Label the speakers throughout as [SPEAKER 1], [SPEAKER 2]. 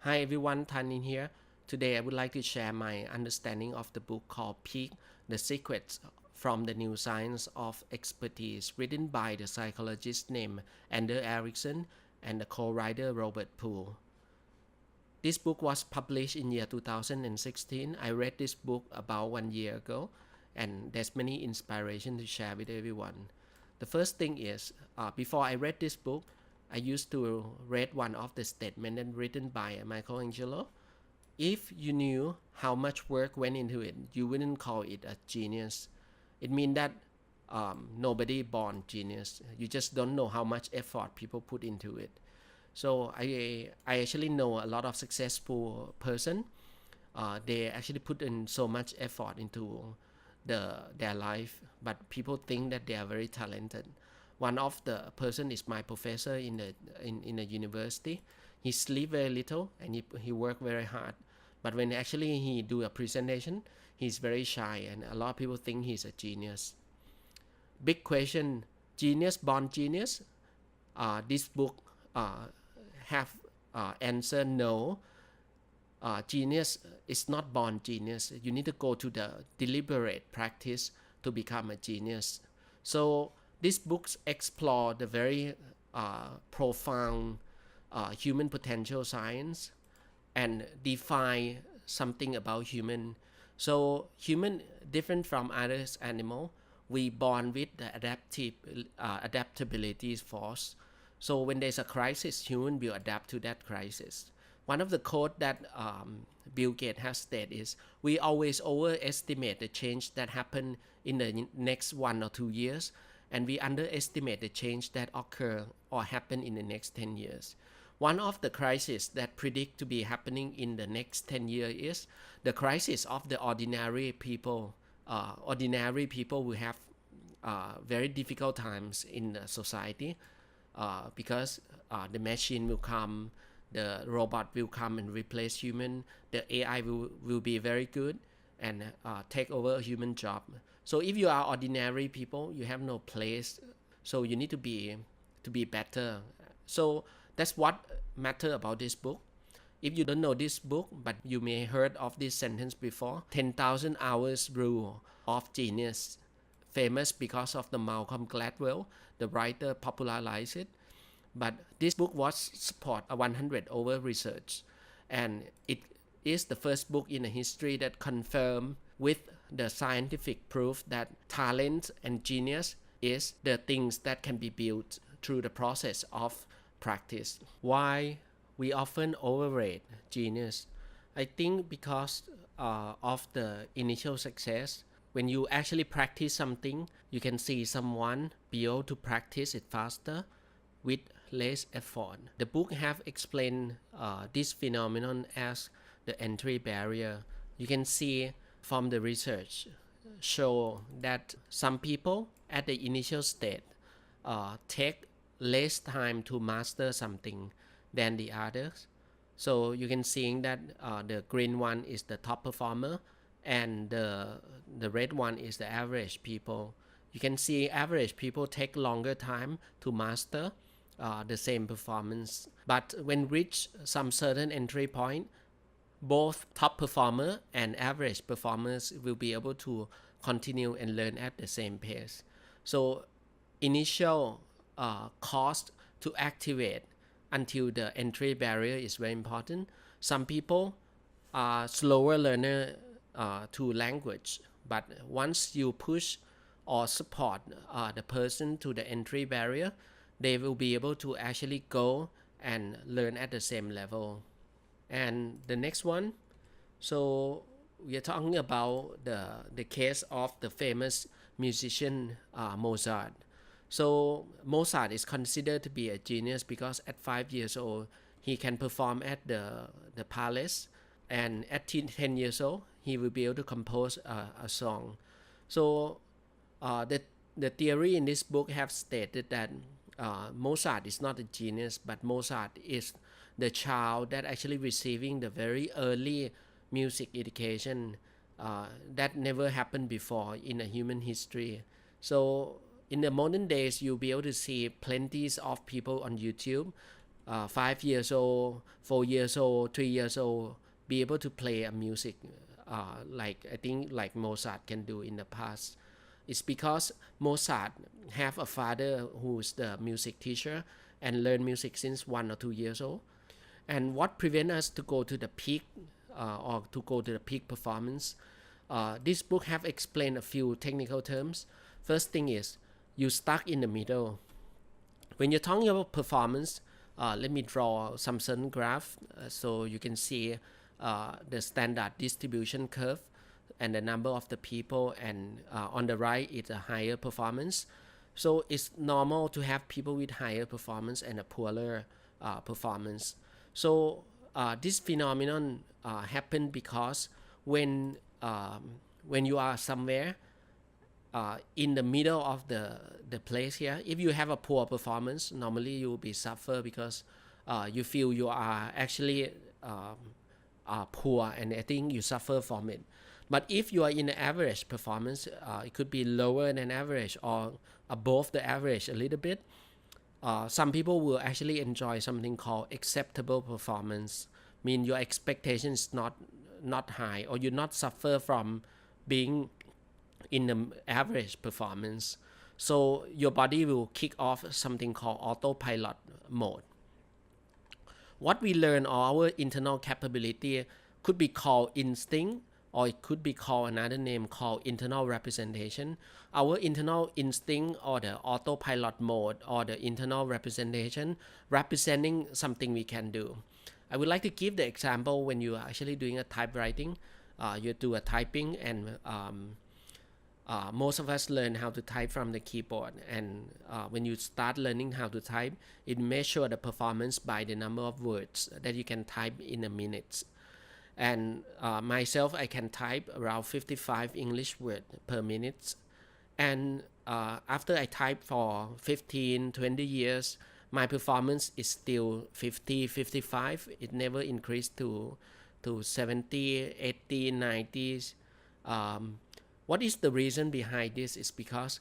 [SPEAKER 1] Hi everyone, Tan in here. Today I would like to share my understanding of the book called Peak: The Secrets from the New Science of Expertise, written by the psychologist named Ericsson and the co-writer Robert Poole. This book was published in year 2016. I read this book about 1 year ago, and there's many inspiration to share with everyone. The first thing is, before I read this book, I used to read one of the statements written by Michelangelo. If you knew how much work went into it, you wouldn't call it a genius. It means that nobody born genius. You just don't know how much effort people put into it. So I actually know a lot of successful person. They actually put in so much effort into their life, but people think that they are very talented. One of the person is my professor in the university. He sleep very little and he work very hard. But when actually he do a presentation, he's very shy and a lot of people think he's a genius. Big question: genius born genius? This book have answer no. Genius is not born genius. You need to go to the deliberate practice to become a genius. So these books explore the very profound human potential science and define something about human. So human different from other animal. We born with the adaptability force. So when there's a crisis, human will adapt to that crisis. One of the quote that Bill Gates has stated is, "We always overestimate the change that happen in the next 1 or 2 years, and we underestimate the change that occur or happen in the next 10 years." One of the crises that predict to be happening in the next 10 years is the crisis of the ordinary people. Ordinary people will have very difficult times in the society because the machine will come, the robot will come and replace human, the AI will be very good and take over a human job. So if you are ordinary people, you have no place. So you need to be better. So that's what matter about this book. If you don't know this book, but you may heard of this sentence before: 10,000 hours rule of genius, famous because of the Malcolm Gladwell, the writer popularized it. But this book was support 100 over research, and it is the first book in the history that confirmed with the scientific proof that talent and genius is the things that can be built through the process of practice. Why we often overrate genius? I think because of the initial success. When you actually practice something, you can see someone be able to practice it faster with less effort. The book have explained this phenomenon as the entry barrier. You can see from the research show that some people at the initial state take less time to master something than the others. So you can see that the green one is the top performer and the red one is the average people. You can see average people take longer time to master the same performance. But when reach some certain entry point, both top performer and average performers will be able to continue and learn at the same pace. So initial cost to activate until the entry barrier is very important. Some people are slower learner to language, but once you push or support the person to the entry barrier, they will be able to actually go and learn at the same level. And the next one, so we are talking about the case of the famous musician Mozart. So Mozart is considered to be a genius because at 5 years old he can perform at the palace, and at 10 years old he will be able to compose a song. So the theory in this book have stated that Mozart is not a genius, but Mozart is the child that actually receiving the very early music education that never happened before in a human history. So in the modern days, you'll be able to see plenty of people on YouTube 5 years old, 4 years old, 3 years old be able to play a music like I think like Mozart can do in the past. It's because Mozart have a father who's the music teacher and learn music since 1 or 2 years old. And what prevent us to go to the peak or to go to the peak performance? This book have explained a few technical terms. First thing is you stuck in the middle. When you're talking about performance, let me draw some certain graph so you can see the standard distribution curve and the number of the people, and on the right is a higher performance. So it's normal to have people with higher performance and a poorer performance. So this phenomenon happened because when you are somewhere in the middle of the place here, if you have a poor performance, normally you will be suffer because you feel you are actually poor, and I think you suffer from it. But if you are in the average performance, it could be lower than average or above the average a little bit. Some people will actually enjoy something called acceptable performance. Mean your expectation is not high, or you not suffer from being in the average performance. So your body will kick off something called autopilot mode. What we learn, or our internal capability, could be called instinct, or it could be called another name called internal representation. Our internal instinct, or the autopilot mode, or the internal representation, representing something we can do. I would like to give the example when you are actually doing a typewriting. You do a typing, and most of us learn how to type from the keyboard, and when you start learning how to type, it measures the performance by the number of words that you can type in a minute. And myself, I can type around 55 English words per minute. And after I type for 15, 20 years, my performance is still 50, 55. It never increased to 70, 80, 90s. What is the reason behind this is because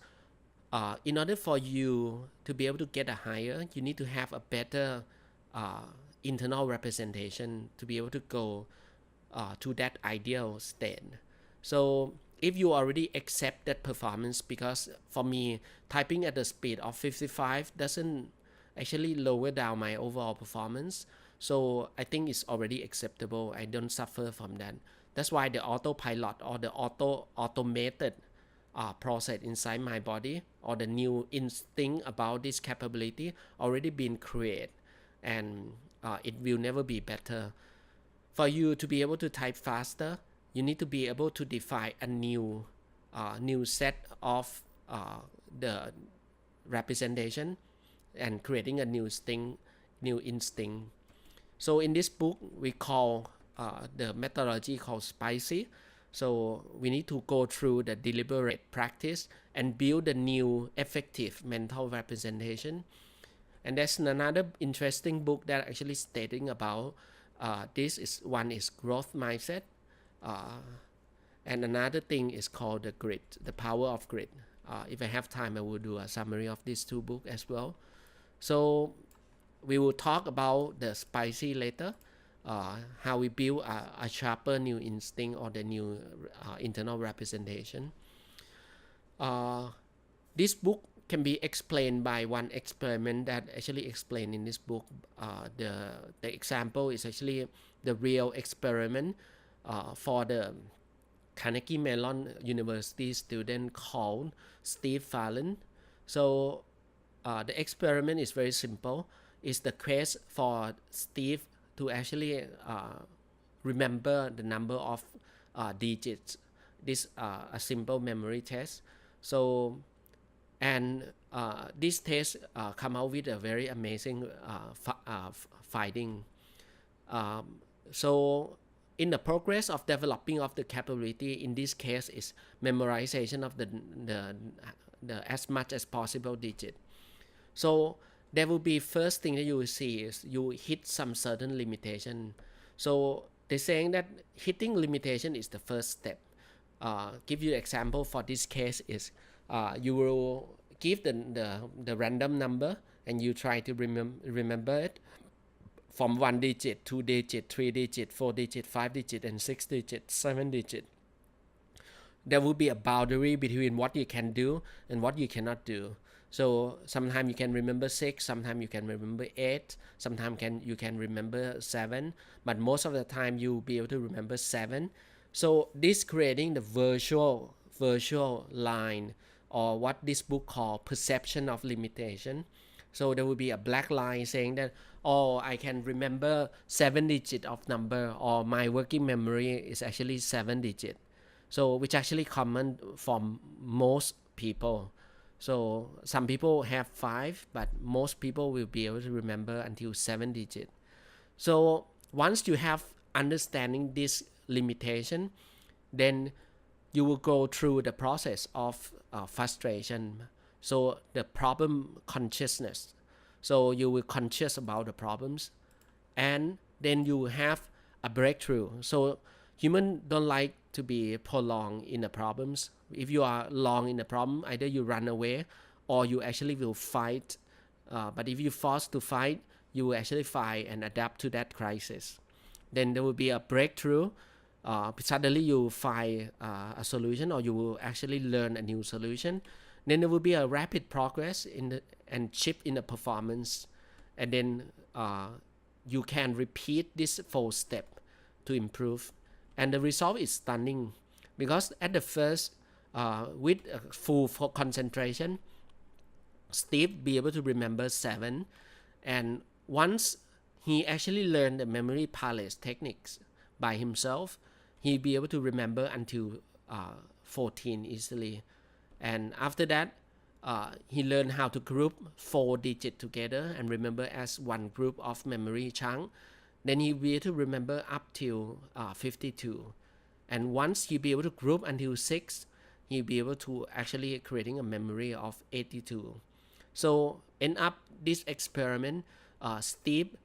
[SPEAKER 1] in order for you to be able to get a higher, you need to have a better internal representation to be able to go to that ideal state. So if you already accept that performance, because for me, typing at the speed of 55 doesn't actually lower down my overall performance. So I think it's already acceptable. I don't suffer from that. That's why the autopilot, or the automated process inside my body, or the new instinct about this capability already been created, and it will never be better. For you to be able to type faster, you need to be able to define a new set of the representation and creating a new instinct. So in this book, we call the methodology called SPICY. So we need to go through the deliberate practice and build a new effective mental representation. And there's another interesting book that actually stating about this is one is growth mindset, and another thing is called the grit, the power of grit. If I have time, I will do a summary of these two books as well. So we will talk about the SPICY later, how we build a sharper new instinct, or the new internal representation. This book can be explained by one experiment that actually explained in this book. The example is actually the real experiment for the Carnegie Mellon University student called Steve Fallon. So the experiment is very simple. It's the quest for Steve to actually remember the number of digits. This a simple memory test. So and this test come out with a very amazing finding. So in the progress of developing of the capability, in this case is memorization of the as much as possible digit. So there will be first thing that you will see is you hit some certain limitation. So they're saying that hitting limitation is the first step. Give you an example for this case is you will give the random number and you try to remember it. from 1 digit, 2 digit, 3 digit, 4 digit, 5 digit, and 6 digit, 7 digit. There will be a boundary between what you can do and what you cannot do. So sometimes you can remember 6, sometimes you can remember 8, sometimes you can remember 7, but most of the time you'll be able to remember 7. So this creating the virtual line, or what this book called perception of limitation. So there will be a black line saying that, oh, I can remember 7 digit of number, or my working memory is actually 7 digit. So which actually common for most people. So some people have 5, but most people will be able to remember until 7 digit. So once you have understanding this limitation, then you will go through the process of frustration. So the problem consciousness. So you will conscious about the problems, and then you have a breakthrough. So humans don't like to be prolonged in the problems. If you are long in the problem, either you run away or you actually will fight. But if you forced to fight, you will actually fight and adapt to that crisis. Then there will be a breakthrough. Suddenly you find a solution, or you will actually learn a new solution. Then there will be a rapid progress and shift in the performance, and then you can repeat this 4 step to improve, and the result is stunning, because at the first, with full concentration, Steve be able to remember 7, and once he actually learned the memory palace techniques by himself, he be able to remember until 14 easily. And after that, he learned how to group 4 digits together and remember as one group of memory chunk. Then he'll be able to remember up to 52. And once he'll be able to group until 6, he'll be able to actually creating a memory of 82. So end up this experiment, Steve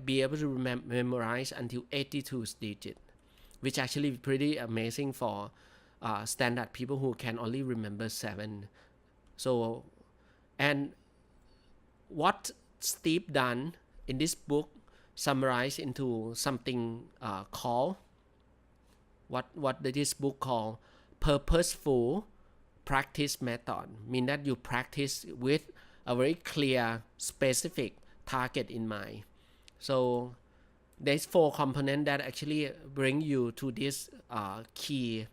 [SPEAKER 1] be able to memorize until 82 digit, which actually pretty amazing for standard people who can only remember 7. So, and what Steve done in this book summarized into something called, what this book called purposeful practice method. Mean that you practice with a very clear, specific target in mind. So there's 4 components that actually bring you to this key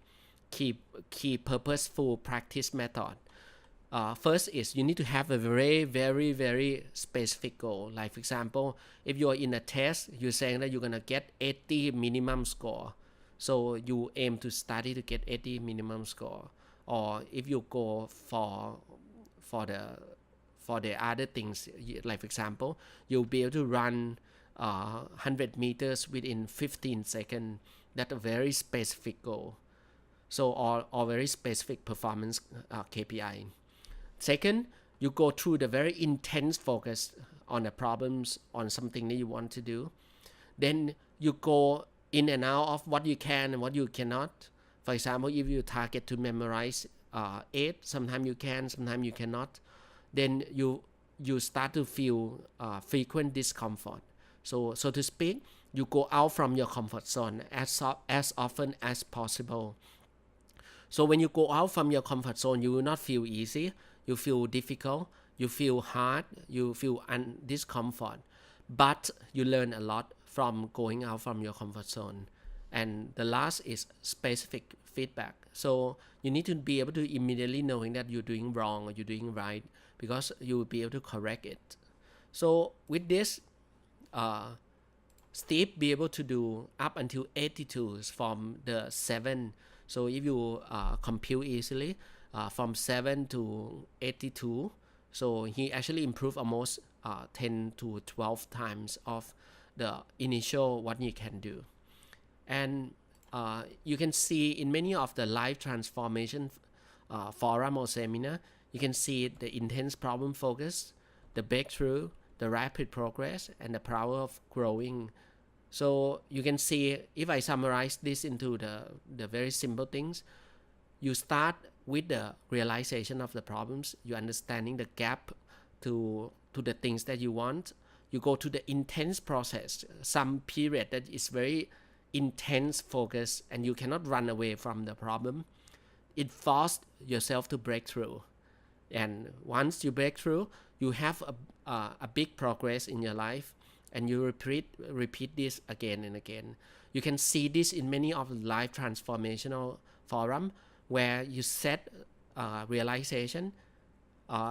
[SPEAKER 1] purposeful practice method. First is you need to have a very specific goal. Like for example, if you're in a test, you're saying that you're gonna get 80 minimum score, so you aim to study to get 80 minimum score. Or if you go for the other things, like for example, you'll be able to run 100 meters within 15 seconds. That's a very specific goal. So or very specific performance KPI. Second, you go through the very intense focus on the problems, on something that you want to do. Then you go in and out of what you can and what you cannot. For example, if you target to memorize 8, sometimes you can, sometimes you cannot. Then you start to feel frequent discomfort. So to speak, you go out from your comfort zone as often as possible. So when you go out from your comfort zone, you will not feel easy. You feel difficult. You feel hard. You feel discomfort. But you learn a lot from going out from your comfort zone. And the last is specific feedback. So you need to be able to immediately knowing that you're doing wrong or you're doing right, because you will be able to correct it. So with this, Steve be able to do up until 82 from the 7. So if you compute easily from 7 to 82, so he actually improved almost 10 to 12 times of the initial what you can do. And you can see in many of the life transformation forum or seminar, you can see the intense problem focus, the breakthrough, the rapid progress, and the power of growing. So you can see, if I summarize this into the very simple things, you start with the realization of the problems, you understanding the gap to the things that you want. you go to the intense process, some period that is very intense focus, and you cannot run away from the problem. It forces yourself to break through, and once you break through, you have a big progress in your life, and you repeat this again and again. You can see this in many of the life transformational forum where you set realization.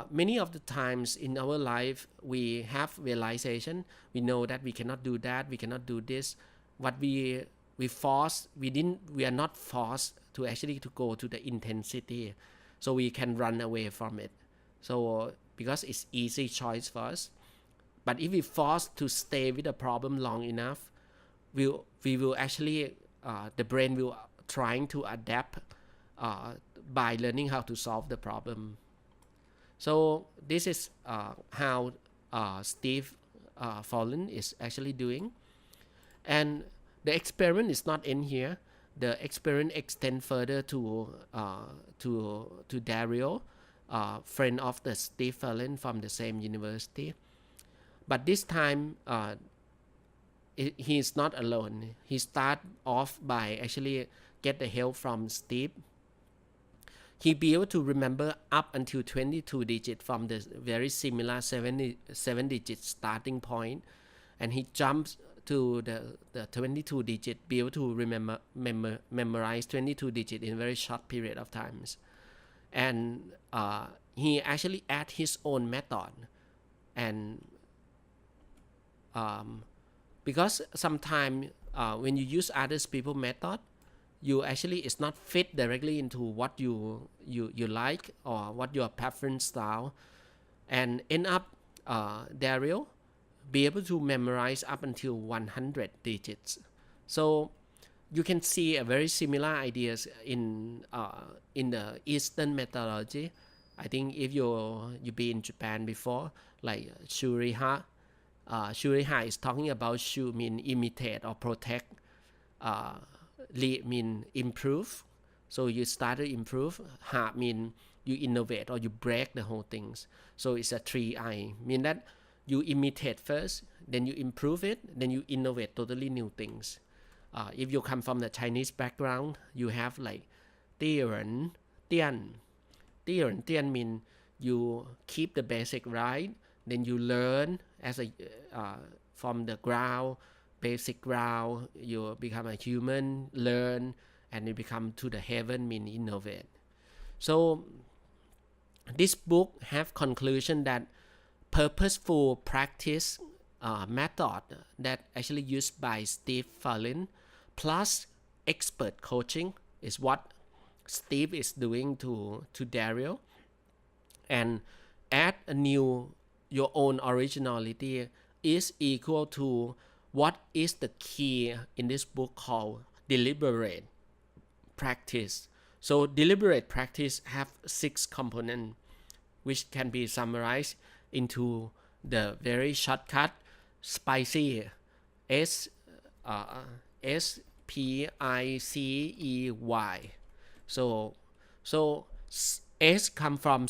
[SPEAKER 1] Many of the times in our life we have realization, we know that we cannot do that, we cannot do this. What we are not forced to actually to go to the intensity, so we can run away from it. So because it's easy choice for us. But if we forced to stay with the problem long enough, we will actually the brain will trying to adapt by learning how to solve the problem. So this is how Steve Fallon is actually doing. And the experiment is not in here. The experiment extends further to Dario, friend of the Steve Fallon from the same university. But this time, he is not alone. He start off by actually get the help from Steve. He be able to remember up until 22 digits from the very similar 7 digit starting point, and he jumps to the 22 digit, be able to memorize 22 digit in a very short period of times. And he actually add his own method, and because sometimes when you use others people method, you actually is not fit directly into what you like or what your preference style, and end up Dario be able to memorize up until 100 digits. So you can see a very similar ideas in the Eastern methodology. I think if you be in Japan before, like Shuriha. Shuriha is talking about shu mean imitate or protect. Li mean improve. So you start to improve. Ha mean you innovate or you break the whole things. So it's a 3I. Mean that you imitate first, then you improve it, then you innovate totally new things. If you come from the Chinese background, you have like Tian, Tian. Tian mean you keep the basic right, then you learn as a from the ground, basic ground, you become a human, learn, and you become to the heaven, mean innovate. So this book have conclusion that purposeful practice method that actually used by Steve Fallon plus expert coaching is what Steve is doing to Dario, and add a new your own originality is equal to what is the key in this book called deliberate practice. So deliberate practice have 6 components, which can be summarized into the very shortcut spicy SPICEY. So S come from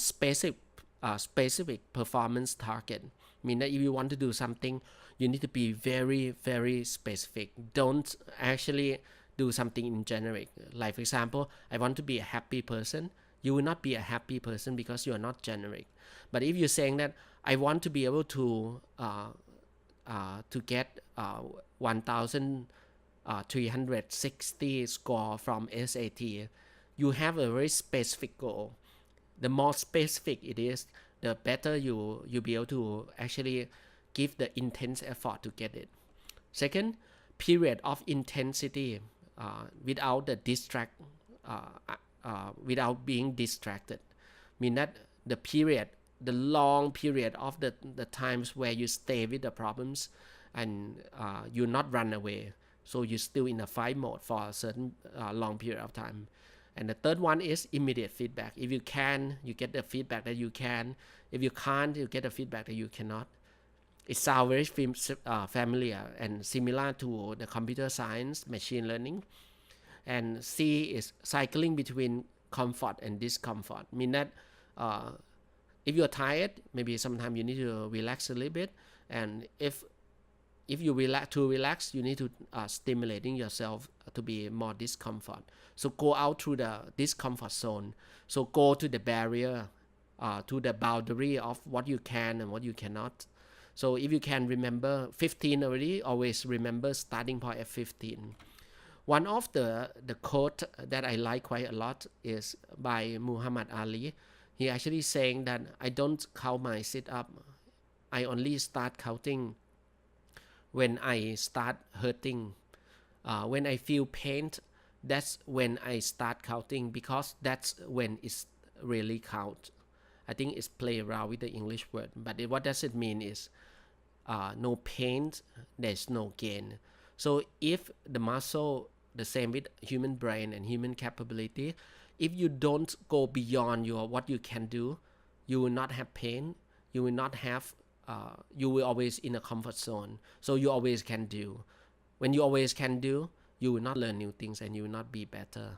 [SPEAKER 1] specific performance target. Mean that if you want to do something, you need to be very, very specific. Don't actually do something in generic. Like for example, I want to be a happy person. You will not be a happy person because you are not generic. But if you're saying that I want to be able to get 1,360 score from SAT, you have a very specific goal. The more specific it is, the better you'll be able to actually give the intense effort to get it. Second, period of intensity without being distracted. Mean that the long period of the times where you stay with the problems and you not run away. So you're still in a fight mode for a certain long period of time. And the third one is immediate feedback. If you can, you get the feedback that you can. If you can't, you get the feedback that you cannot. It sounds very familiar and similar to the computer science, machine learning. And C is cycling between comfort and discomfort. Mean that if you're tired, maybe sometimes you need to relax a little bit. And if if you relax, you need to stimulating yourself to be more discomfort. So go out through the discomfort zone. So go to the barrier, to the boundary of what you can and what you cannot. So if you can remember 15 already, always remember starting point at 15. One of the quote that I like quite a lot is by Muhammad Ali. He actually saying that I don't count my sit up. I only start counting when I start hurting. When I feel pain, that's when I start counting, because that's when it's really count. I think it's play around with the English word, but what does it mean is no pain, there's no gain. So if the muscle, the same with human brain and human capability, if you don't go beyond your what you can do, you will not have pain. You will not have. You will always in a comfort zone. So you always can do. When you always can do, you will not learn new things and you will not be better.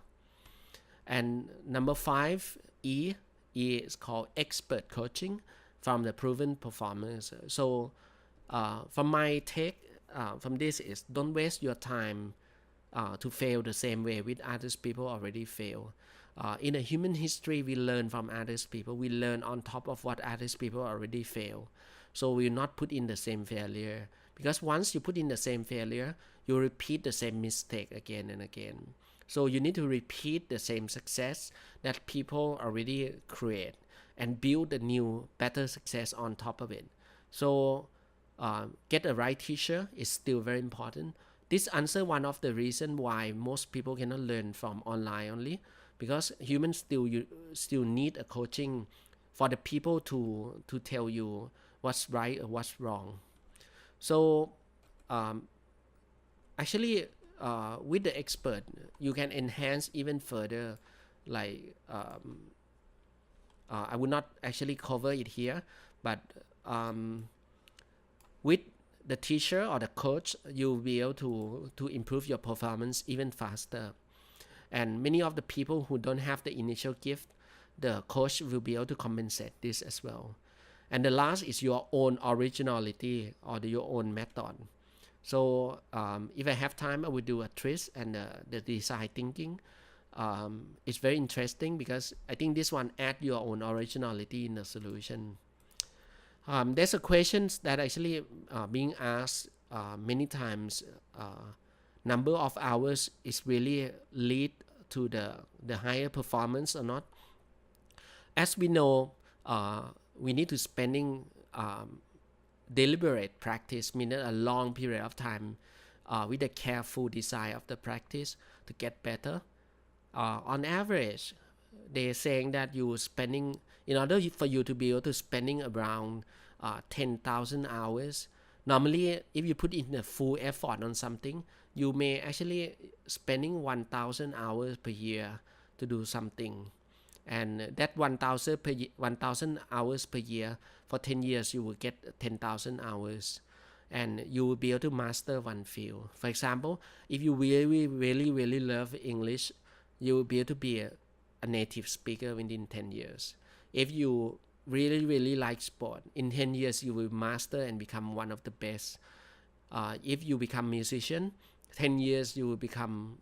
[SPEAKER 1] And number 5, E is called expert coaching from the proven performers. So from my take from this is, don't waste your time to fail the same way with others people already fail. In a human history, we learn from others people. We learn on top of what others people already fail. So we will not put in the same failure, because once you put in the same failure, you repeat the same mistake again and again. So you need to repeat the same success that people already create and build a new, better success on top of it. So get a right teacher is still very important. This answer one of the reason why most people cannot learn from online only, because humans still need a coaching for the people to tell you what's right or what's wrong. So actually with the expert, you can enhance even further. Like I would not actually cover it here, but with the teacher or the coach, you'll be able to improve your performance even faster. And many of the people who don't have the initial gift, the coach will be able to compensate this as well. And the last is your own originality or your own method. So if I have time, I will do a twist and the design thinking. It's very interesting because I think this one add your own originality in the solution. There's a question that actually being asked many times. Number of hours is really lead to the higher performance or not. As we know, we need to spending deliberate practice, meaning a long period of time with a careful design of the practice to get better. On average, they're saying that you spending, in order for you to be able to spending around 10,000 hours. Normally, if you put in a full effort on something, you may actually spending 1,000 hours per year to do something. And that 1,000 hours per year, for 10 years, you will get 10,000 hours. And you will be able to master one field. For example, if you really love English, you will be able to be a native speaker within 10 years. If you really like sport, in 10 years you will master and become one of the best. If you become musician, 10 years you will become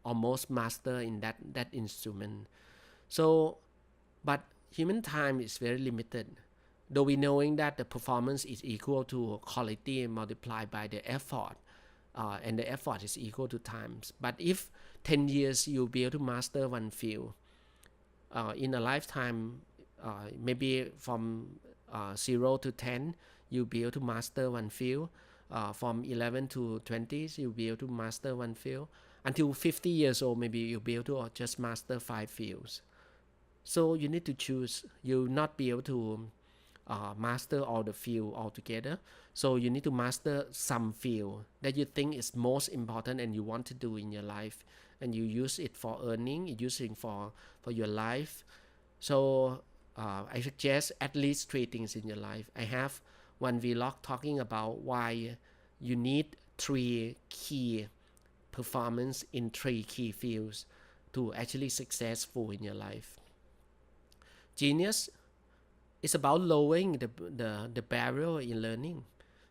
[SPEAKER 1] almost master in that instrument. So, but human time is very limited. Though we knowing that the performance is equal to quality multiplied by the effort, and the effort is equal to times. But if 10 years you'll be able to master one field, in a lifetime, maybe from 0 to 10, you'll be able to master one field. From 11 to 20s, you'll be able to master one field. Until 50 years old, maybe you'll be able to just master 5 fields. So you need to choose. You'll not be able to master all the field altogether. So you need to master some field that you think is most important and you want to do in your life, and you use it for earning, you use it for your life. So I suggest at least 3 things in your life. I have one vlog talking about why you need 3 key performance in 3 key fields to actually successful in your life. Genius is about lowering the barrier in learning.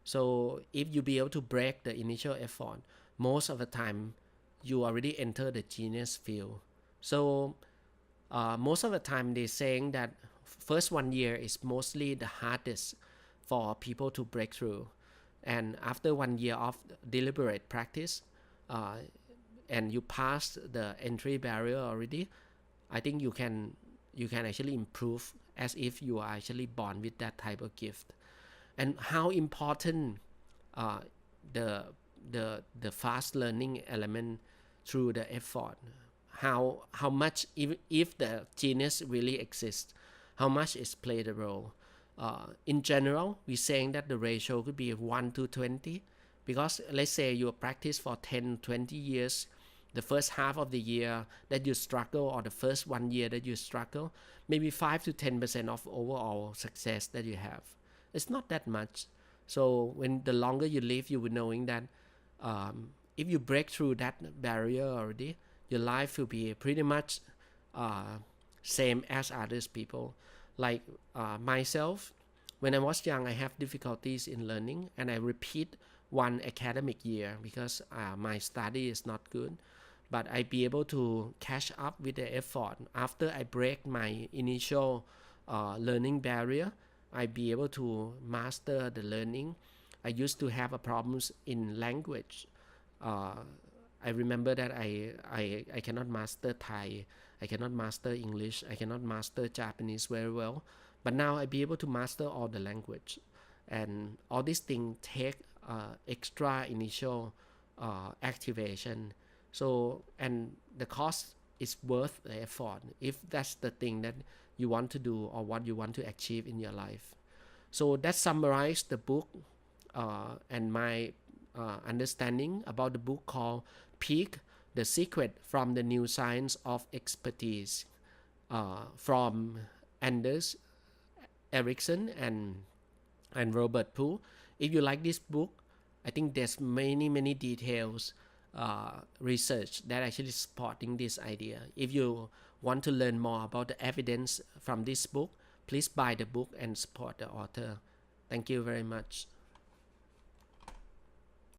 [SPEAKER 1] So if you be able to break the initial effort, most of the time you already enter the genius field. So most of the time they're saying that first 1 year is mostly the hardest for people to break through, and after 1 year of deliberate practice, uh, and you pass the entry barrier already, I think you can actually improve as if you are actually born with that type of gift. And how important uh, the the fast learning element through the effort, how much, if the genius really exists, how much is played a role. In general, we're saying that the ratio could be 1 to 20, because let's say you practice for 10-20 years, the first half of the year that you struggle, or the first 1 year that you struggle, maybe 5 to 10% of overall success that you have. It's not that much. So when the longer you live, you will knowing that if you break through that barrier already, your life will be pretty much same as others people. Like myself, when I was young, I have difficulties in learning, and I repeat one academic year because my study is not good. But I be able to catch up with the effort after I break my initial learning barrier. I be able to master the learning. I used to have a problems in language. uh, I remember that I cannot master Thai, I cannot master English, I cannot master Japanese very well. But now I be able to master all the language, and all these things take extra initial activation. So, and the cost is worth the effort if that's the thing that you want to do or what you want to achieve in your life. So that summarized the book and my understanding about the book called Peak: The Secret from the New Science of Expertise, from Anders Ericsson and Robert Poole. If you like this book, I think there's many details, research that actually supporting this idea. If you want to learn more about the evidence from this book, please buy the book and support the author. Thank you very much.